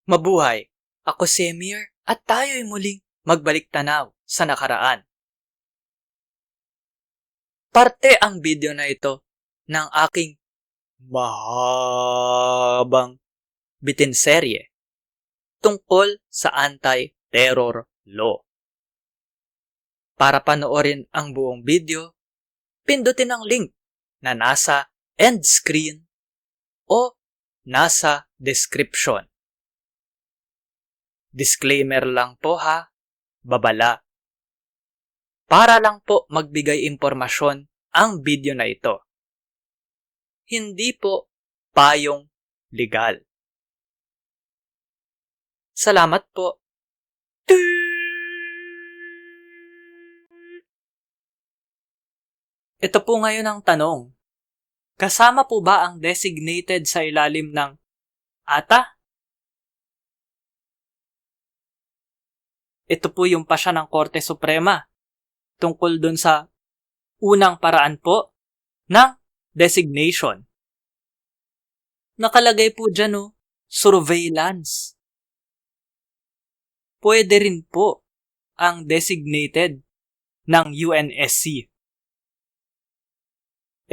Mabuhay! Ako si Emir at tayo'y muling magbalik tanaw sa nakaraan. Parte ang video na ito ng aking mahabang bitinserye tungkol sa anti-terror law. Para panoorin ang buong video, pindutin ang link na nasa end screen o nasa description. Disclaimer lang po ha, babala. Para lang po magbigay impormasyon ang video na ito. Hindi po payong legal. Salamat po. Ito po ngayon ang tanong. Kasama po ba ang designated sa ilalim ng ATA? Ito po yung pasya ng Korte Suprema tungkol dun sa unang paraan po ng designation. Nakalagay po dyan surveillance. Pwede rin po ang designated ng UNSC.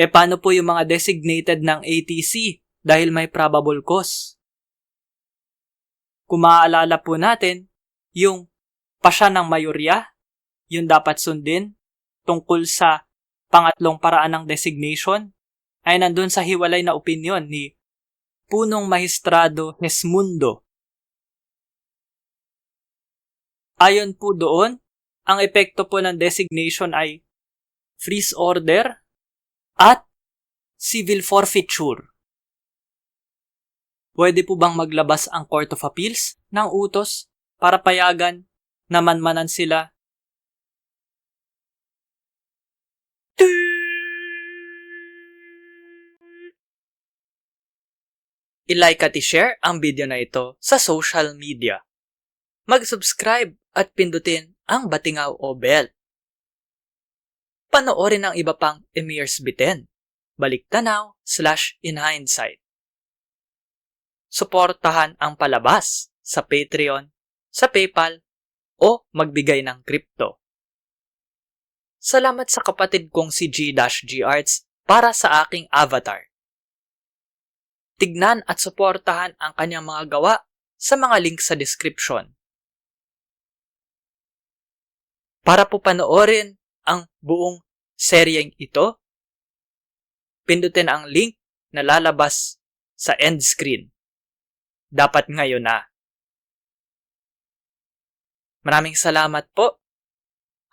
Paano po yung mga designated ng ATC dahil may probable cause? Kung maaalala po natin, yung pasya ng mayorya, yun dapat sundin tungkol sa pangatlong paraan ng designation ay nandun sa hiwalay na opinyon ni Punong Maestrado Hesmundo. Ayon po doon, ang epekto po ng designation ay freeze order at civil forfeiture. Pwede po bang maglabas ang Court of Appeals ng utos para payagan na manmanan sila? I-like at i-share ang video na ito sa social media. Mag-subscribe at pindutin ang batingaw o bell. Panoorin ang iba pang Emir's Biten, baliktanaw/inhindsight. Suportahan ang palabas sa Patreon, sa PayPal, o magbigay ng crypto. Salamat sa kapatid kong si G-G Arts para sa aking avatar. Tignan at suportahan ang kanyang mga gawa sa mga link sa description. Para po panoorin ang buong seryeng ito, pindutin ang link na lalabas sa end screen. Dapat ngayon na. Maraming salamat po.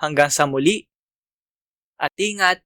Hanggang sa muli. At ingat.